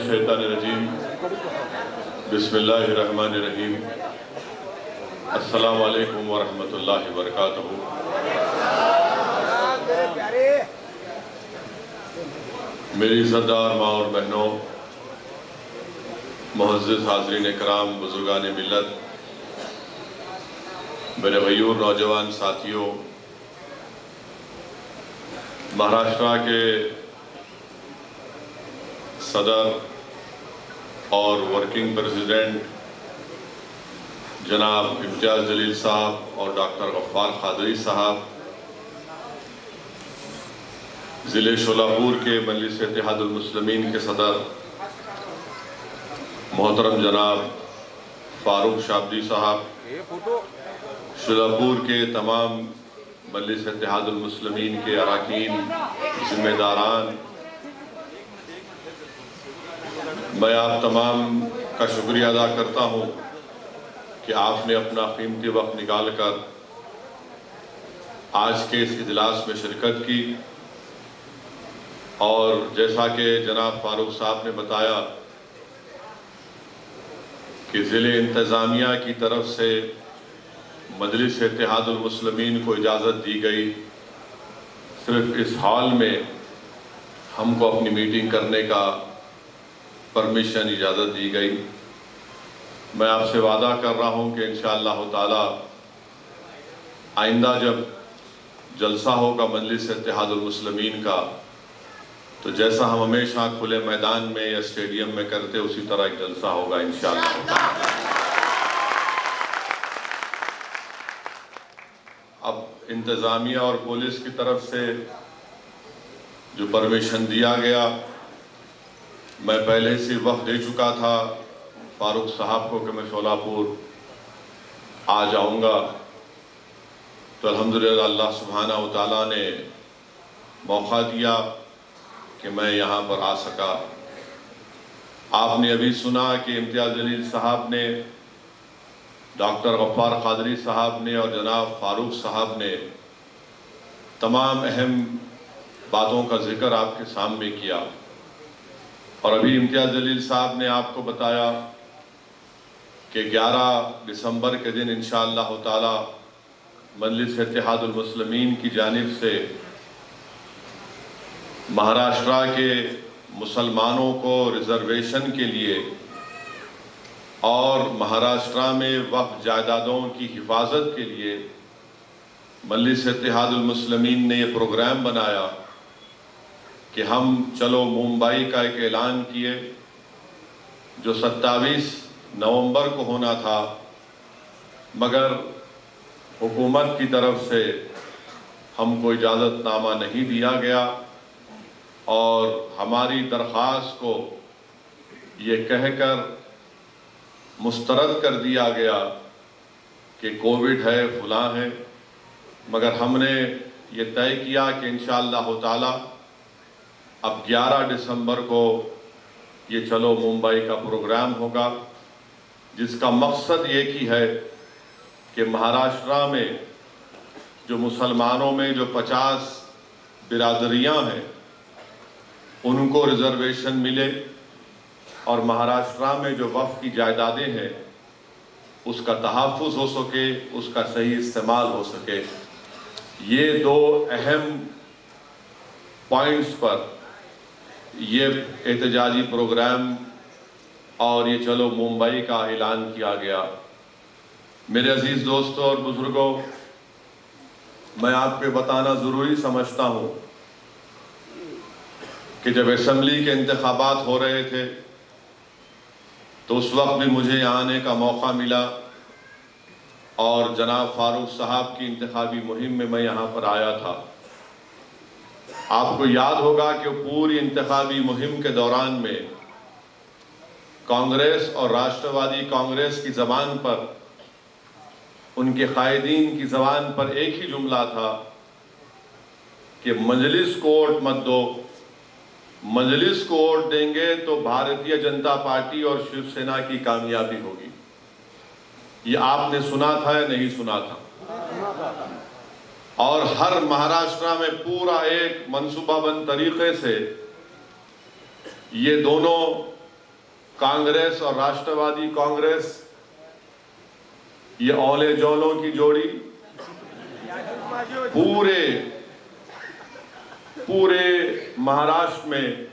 मिनश्शैतानिर्रजीम बिस्मिल्लाहिर्रहमानिर्रहीम अस्सलामु अलैकुम वरहमतुल्लाहि वबरकातुहू। मेरी सरदार माँ और बहनों, मुअज़्ज़िज़ हाज़रीन कराम, बुज़ुर्गान मिल्लत, मेरे गयूर नौजवान साथियों, महाराष्ट्र के सदर और वर्किंग प्रेसिडेंट जनाब इम्तियाज़ जलील साहब और डॉक्टर गफ्फार क़ादरी साहब, ज़िले शोलापुर के मजलिस इत्तेहादुल मुस्लिमीन के सदर मोहतरम जनाब फारूक शाब्दी साहब, शोलापुर के तमाम मजलिस इत्तेहादुल मुस्लिमीन के अरकान, जिम्मेदारान, मैं आप तमाम का शुक्रिया अदा करता हूँ कि आपने अपना कीमती वक्त निकाल कर आज के इस इजलास में शिरकत की। और जैसा कि जनाब फारूक साहब ने बताया कि ज़िले इंतज़ामिया की तरफ से मजलिस इत्तेहादुल मुस्लिमीन को इजाज़त दी गई, सिर्फ इस हॉल में हमको अपनी मीटिंग करने का परमिशन, इजाज़त दी गई। मैं आपसे वादा कर रहा हूँ कि इंशाअल्लाह ताला आइंदा जब जलसा होगा मजलिस इत्तेहादुल मुस्लिमीन का, तो जैसा हम हमेशा खुले मैदान में या स्टेडियम में करते उसी तरह एक जलसा होगा इंशाअल्लाह। अब इंतज़ामिया और पुलिस की तरफ से जो परमिशन दिया गया, मैं पहले से वक्त दे चुका था फारूक साहब को कि मैं शोलापुर आ जाऊंगा, तो अल्हम्दुलिल्लाह अल्लाह सुब्हानहू व तआला ने मौका दिया कि मैं यहाँ पर आ सका। आपने अभी सुना कि इम्तियाज़ जलील साहब ने, डॉक्टर गफ्फार क़ादरी साहब ने और जनाब फारूक साहब ने तमाम अहम बातों का जिक्र आपके सामने किया। और अभी इम्तियाज़ जलील साहब ने आपको बताया कि 11 दिसंबर के दिन इंशाअल्लाह ताला मजलिस इत्तेहादुल मुस्लिमीन की जानिब से महाराष्ट्र के मुसलमानों को रिजर्वेशन के लिए और महाराष्ट्र में वक्फ जायदादों की हिफाजत के लिए मजलिस इत्तेहादुल मुस्लिमीन ने ये प्रोग्राम बनाया कि हम चलो मुंबई का एक ऐलान किए, जो 27 नवंबर को होना था, मगर हुकूमत की तरफ से हमको इजाज़तनामा नहीं दिया गया और हमारी दरख्वास्त को ये कहकर मुस्तरद कर दिया गया कि कोविड है, फलां है। मगर हमने ये तय किया कि इंशाअल्लाह ताला अब 11 दिसंबर को ये चलो मुंबई का प्रोग्राम होगा, जिसका मकसद एक ही है कि महाराष्ट्र में जो मुसलमानों में जो 50 बिरादरियां हैं उनको रिजर्वेशन मिले और महाराष्ट्र में जो वक्फ की जायदादें हैं उसका तहफ़्फ़ुज़ हो सके, उसका सही इस्तेमाल हो सके। ये दो अहम पॉइंट्स पर ये एहतजाजी प्रोग्राम और ये चलो मुंबई का ऐलान किया गया। मेरे अजीज़ दोस्तों और बुज़ुर्गों, मैं आपको बताना ज़रूरी समझता हूँ कि जब असेंबली के इंतखाबात हो रहे थे तो उस वक्त भी मुझे यहाँ आने का मौका मिला और जनाब फारूक साहब की इंतखाबी मुहिम में मैं यहाँ पर आया था। आपको याद होगा कि पूरी इंतखाबी मुहिम के दौरान में कांग्रेस और राष्ट्रवादी कांग्रेस की ज़बान पर, उनके कायदीन की ज़बान पर एक ही जुमला था कि मजलिस को वोट मत दो, मजलिस को वोट देंगे तो भारतीय जनता पार्टी और शिवसेना की कामयाबी होगी। ये आपने सुना था या नहीं सुना था? और हर महाराष्ट्र में पूरा एक मंसूबाबंद तरीके से ये दोनों कांग्रेस और राष्ट्रवादी कांग्रेस, ये औले जौलों की जोड़ी पूरे महाराष्ट्र में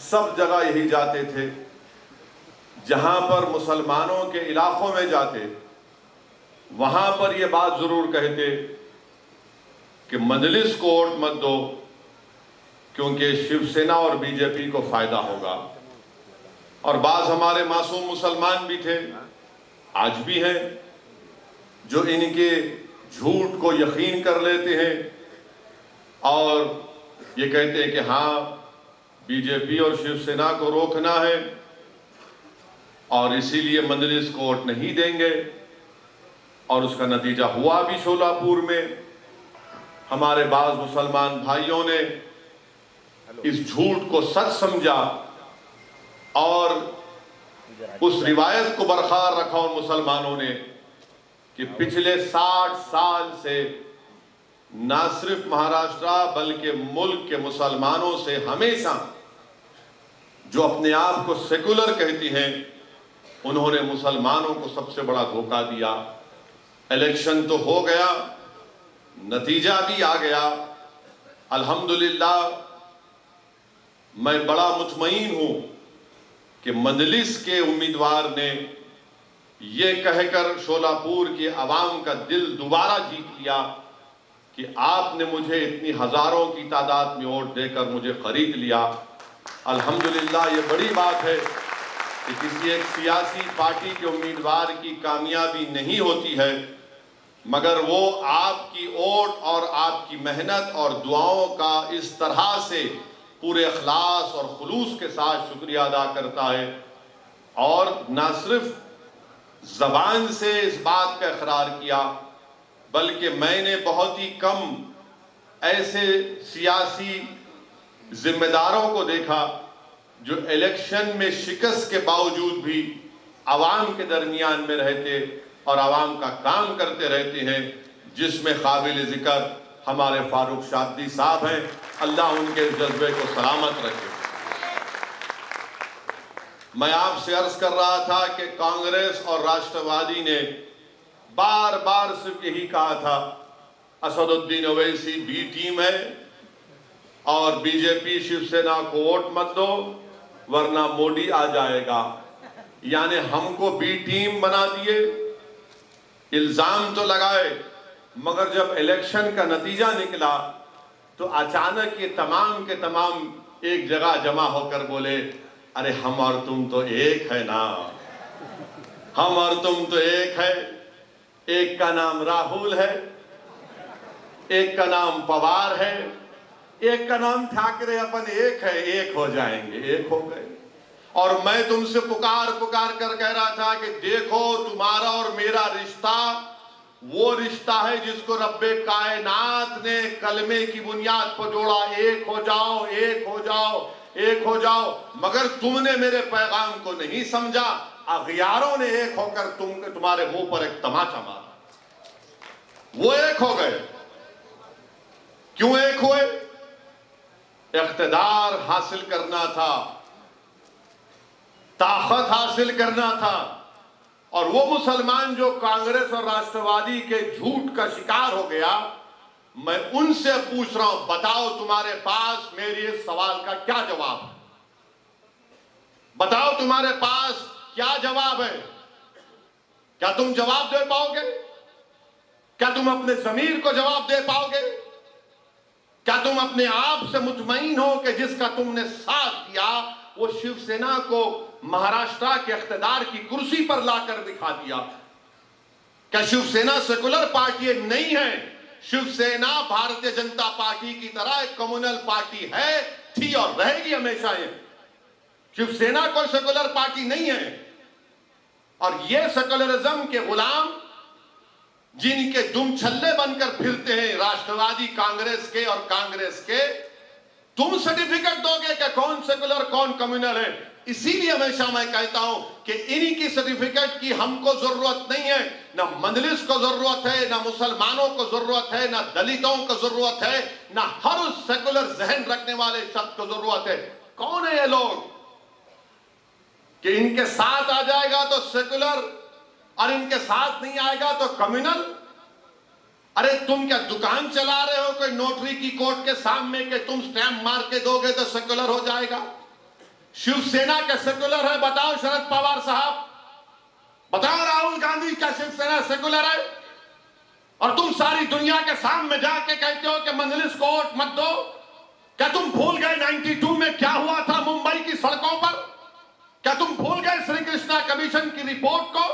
सब जगह यही जाते थे। जहां पर मुसलमानों के इलाकों में जाते, वहां पर ये बात जरूर कहते कि मजलिस को वोट मत दो, क्योंकि शिवसेना और बीजेपी को फायदा होगा। और बाज हमारे मासूम मुसलमान भी थे, आज भी हैं, जो इनके झूठ को यकीन कर लेते हैं और ये कहते हैं कि हाँ, बीजेपी और शिवसेना को रोकना है और इसीलिए मजलिस को वोट नहीं देंगे। और उसका नतीजा हुआ भी। शोलापुर में हमारे बाज मुसलमान भाइयों ने इस झूठ को सच समझा और उस रिवायत को बरकरार रखा उन मुसलमानों ने कि पिछले 60 साल से न सिर्फ महाराष्ट्र बल्कि मुल्क के मुसलमानों से हमेशा जो अपने आप को सेकुलर कहती हैं, उन्होंने मुसलमानों को सबसे बड़ा धोखा दिया। इलेक्शन तो हो गया, नतीजा भी आ गया। अल्हम्दुलिल्लाह, मैं बड़ा मुतमईन हूं कि मजलिस के उम्मीदवार ने ये कहकर शोलापुर की आवाम का दिल दोबारा जीत लिया कि आपने मुझे इतनी हजारों की तादाद में वोट देकर मुझे खरीद लिया। अल्हम्दुलिल्लाह, ये बड़ी बात है कि किसी एक सियासी पार्टी के उम्मीदवार की कामयाबी नहीं होती है, मगर वो आपकी वोट और आपकी मेहनत और दुआओं का इस तरह से पूरे अखलास और खुलूस के साथ शुक्रिया अदा करता है और न सिर्फ ज़बान से इस बात का इकरार किया, बल्कि मैंने बहुत ही कम ऐसे सियासी जिम्मेदारों को देखा जो इलेक्शन में शिकस्त के बावजूद भी आवाम के दरमियान में रहते और आवाम का काम करते रहते हैं, जिसमें काबिल जिक्र हमारे फारूक शादी साहब हैं। अल्लाह उनके जज्बे को सलामत रखे। मैं आपसे अर्ज कर रहा था कि कांग्रेस और राष्ट्रवादी ने बार बार सिर्फ यही कहा था, असदुद्दीन ओवैसी बी टीम है और बीजेपी शिवसेना को वोट मत दो वरना मोदी आ जाएगा। यानी हमको बी टीम बना दिए, इल्जाम तो लगाए, मगर जब इलेक्शन का नतीजा निकला तो अचानक ये तमाम के तमाम एक जगह जमा होकर बोले, अरे हम और तुम तो एक है ना, हम और तुम तो एक है। एक का नाम राहुल है, एक का नाम पवार है, एक का नाम ठाकरे, अपन एक है, एक हो जाएंगे। एक हो गए। और मैं तुमसे पुकार पुकार कर कह रहा था कि देखो, तुम्हारा और मेरा रिश्ता वो रिश्ता है जिसको रब्बे कायनात ने कलमे की बुनियाद पर जोड़ा, एक हो जाओ, एक हो जाओ, एक हो जाओ। मगर तुमने मेरे पैगाम को नहीं समझा, अगियारों ने एक होकर तुम्हारे मुंह पर एक तमाचा मारा। वो एक हो गए। क्यों एक हुए? इख्तिदार हासिल करना था, ताकत हासिल करना था। और वो मुसलमान जो कांग्रेस और राष्ट्रवादी के झूठ का शिकार हो गया, मैं उनसे पूछ रहा हूं, बताओ तुम्हारे पास मेरे इस सवाल का क्या जवाब है? बताओ तुम्हारे पास क्या जवाब है? क्या तुम जवाब दे पाओगे? क्या तुम अपने ज़मीर को जवाब दे पाओगे? क्या तुम अपने आप से मुतमईन हो कि जिसका तुमने साथ दिया वो शिवसेना को महाराष्ट्र के इख्तिदार की कुर्सी पर लाकर दिखा दिया? क्या शिवसेना सेकुलर पार्टी नहीं है? शिवसेना भारतीय जनता पार्टी की तरह एक कम्युनल पार्टी है, थी और रहेगी हमेशा। ये शिवसेना कोई सेकुलर पार्टी नहीं है। और ये सेकुलरिज्म के गुलाम जिनके दुम छल्ले बनकर फिरते हैं राष्ट्रवादी कांग्रेस के और कांग्रेस के, तुम सर्टिफिकेट दोगे कि कौन सेकुलर कौन कम्युनल है? इसीलिए हमेशा मैं कहता हूं कि इन्हीं की सर्टिफिकेट की हमको जरूरत नहीं है। ना मजलिस को जरूरत है, ना मुसलमानों को जरूरत है, ना दलितों को जरूरत है, ना हर उस सेकुलर जहन रखने वाले शख्स को जरूरत है। कौन है ये लोग? कि इनके साथ आ जाएगा तो सेकुलर और इनके साथ नहीं आएगा तो कम्युनल। अरे तुम क्या दुकान चला रहे हो कोई नोटरी की कोर्ट के सामने कि तुम स्टैंप मार के दोगे तो सेकुलर हो जाएगा? शिवसेना क्या सेकुलर है? बताओ शरद पवार साहब, बताओ राहुल गांधी, क्या शिवसेना सेकुलर है? और तुम सारी दुनिया के सामने जाके कहते हो कि मजलिस को वोट मत दो। क्या तुम भूल गए 92 में क्या हुआ था मुंबई की सड़कों पर? क्या तुम भूल गए श्री कृष्णा कमीशन की रिपोर्ट को?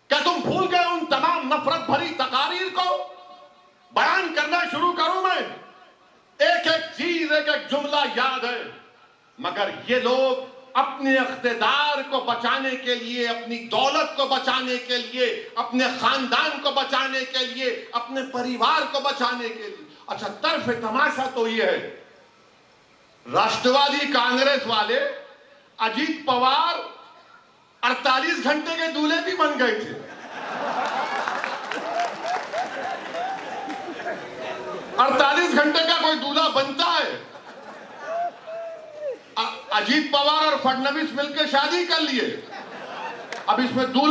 क्या तुम भूल गए उन तमाम नफरत भरी तकारीर को? बयान करना शुरू करूं मैं, एक एक चीज, एक एक जुमला याद है, मगर ये लोग अपने इख्तिदार को बचाने के लिए, अपनी दौलत को बचाने के लिए, अपने खानदान को बचाने के लिए, अपने परिवार को बचाने के लिए। अच्छा, तर्फ तमाशा तो ये है, राष्ट्रवादी कांग्रेस वाले अजीत पवार 48 घंटे के दूल्हे भी बन गए थे। 48 घंटे का कोई दूल्हा बनता है? अजीत पवार और फडणवीस मिलकर शादी कर लिए, अब इसमें दूल्हा